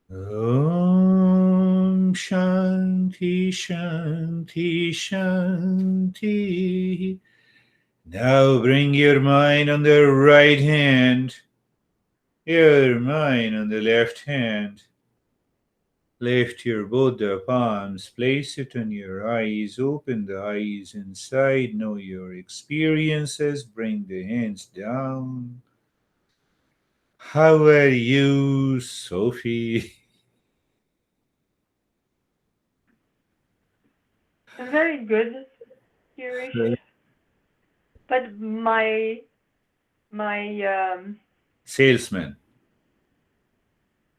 Om Shanti Shanti Shanti. Now bring your mind on the right hand, your mind on the left hand. Lift your both the palms, place it on your eyes, open the eyes inside, know your experiences, bring the hands down. How are you, Sophie? Very good, Girish. But my Salesman.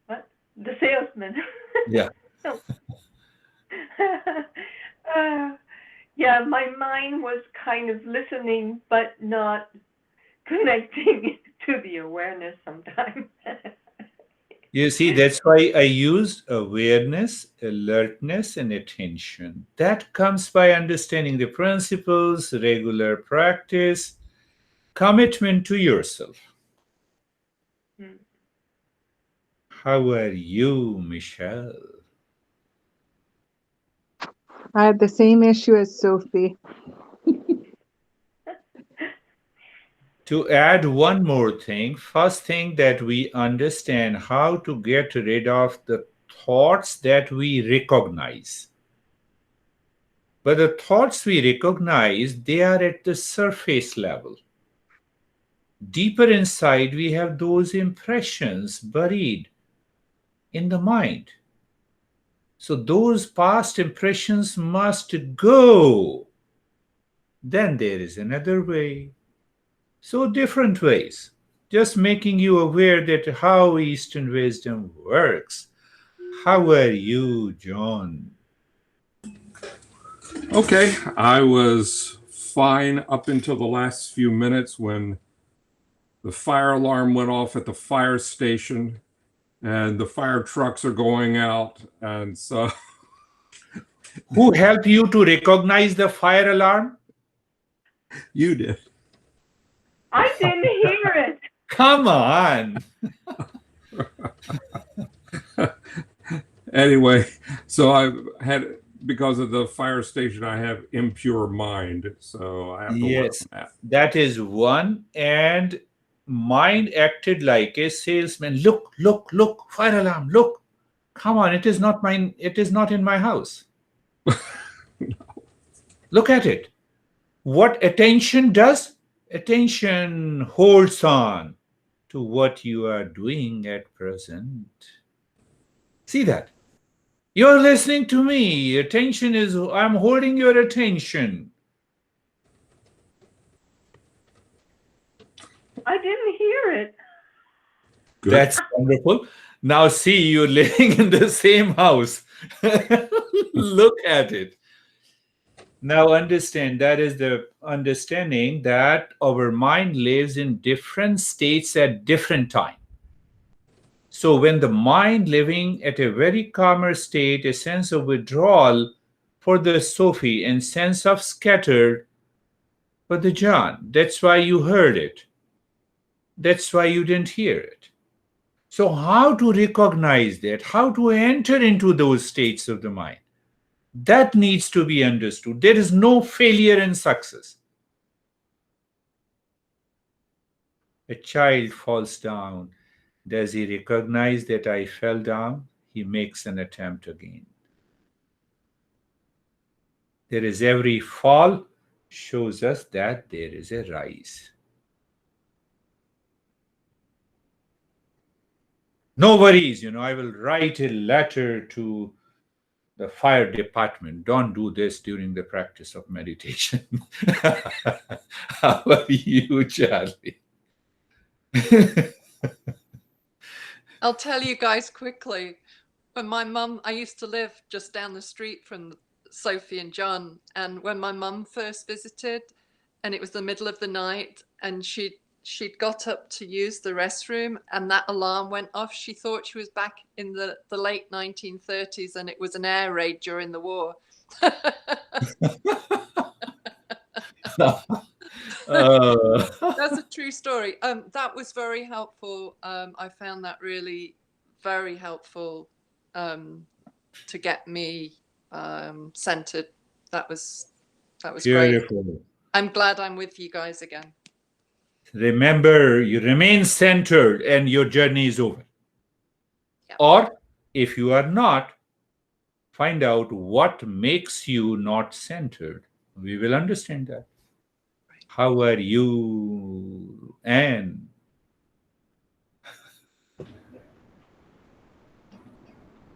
what? The salesman. Yeah. Yeah, my mind was kind of listening but not connecting to the awareness sometimes. You see, that's why I used awareness, alertness, and attention. That comes by understanding the principles, regular practice, commitment to yourself. How are you, Michelle? I had the same issue as Sophie. To add one more thing, first thing that we understand how to get rid of the thoughts that we recognize. But the thoughts we recognize, they are at the surface level. Deeper inside, we have those impressions buried in the mind. So those past impressions must go. Then there is another way. So different ways. Just making you aware that how Eastern wisdom works. How are you, John? Okay, I was fine up until the last few minutes when the fire alarm went off at the fire station and the fire trucks are going out. And so. Who helped you to recognize the fire alarm? You did. I didn't hear it. Come on. Anyway, so I had, because of the fire station, I have impure mind. So I have to work on that. That is one. And mind acted like a salesman. Look, look, look, fire alarm, look. Come on, it is not mine. It is not in my house. No. Look at it. What attention does? Attention holds on to what you are doing at present. See that? You're listening to me. Attention is, I'm holding your attention. I didn't hear it. Good. That's wonderful. Now see, you're living in the same house. Look at it. Now understand, that is the understanding that our mind lives in different states at different time. So when the mind living at a very calmer state, a sense of withdrawal for the Sophie and sense of scattered for the John. That's why you heard it. That's why you didn't hear it. So how to recognize that? How to enter into those states of the mind? That needs to be understood. There is no failure in success. A child falls down. Does he recognize that I fell down? He makes an attempt again. There is every fall shows us that there is a rise. No worries, I will write a letter to the fire department. Don't do this during the practice of meditation. How are you, Charlie? I'll tell you guys quickly. When my mum, I used to live just down the street from Sophie and John, and when my mum first visited, and it was the middle of the night, and she'd got up to use the restroom, and that alarm went off. She thought she was back in the late 1930s, and it was an air raid during the war. That's a true story. That was very helpful. I found that really very helpful to get me centered. That was great. Beautiful. I'm glad I'm with you guys again. Remember, you remain centered and your journey is over. Yeah. Or if you are not, find out what makes you not centered. We will understand that. How are you, Anne?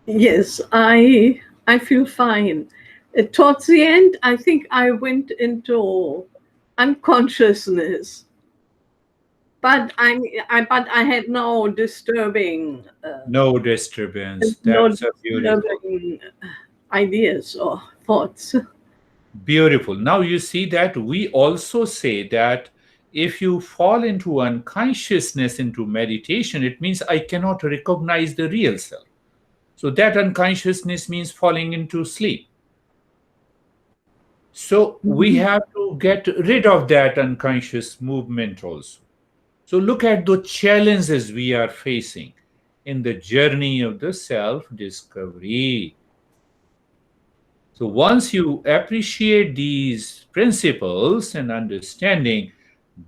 Yes, I feel fine. Towards the end, I think I went into unconsciousness, but I had no disturbing No disturbance. no That's a beautiful. disturbing ideas or thoughts. Beautiful. Now you see that we also say that if you fall into unconsciousness into meditation, it means I cannot recognize the real self. So that unconsciousness means falling into sleep. So we have to get rid of that unconscious movement also. So look at the challenges we are facing in the journey of the self discovery. So once you appreciate these principles and understanding,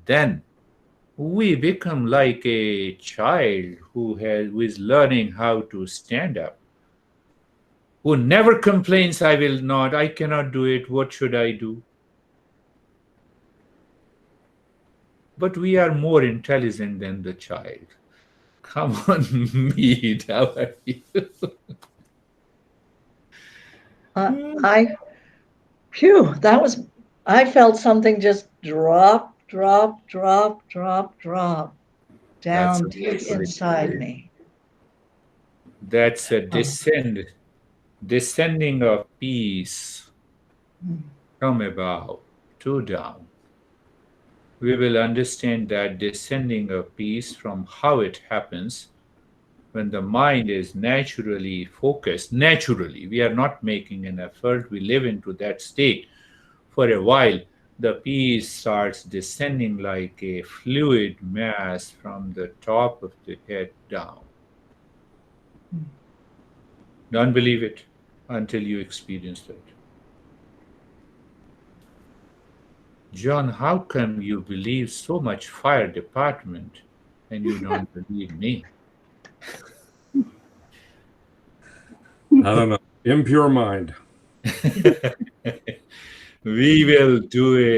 then we become like a child who is learning how to stand up, who never complains, I will not, I cannot do it, what should I do? But we are more intelligent than the child. Come on, meet. How are you? I felt something just drop down deep inside me. That's a descending of peace from above to down. We will understand that descending of peace from how it happens when the mind is naturally focused. Naturally, we are not making an effort, we live into that state. For a while, the peace starts descending like a fluid mass from the top of the head down. Don't believe it until you experience that. John, how come you believe so much fire department and you don't believe me? I don't know. Impure mind. We will do it.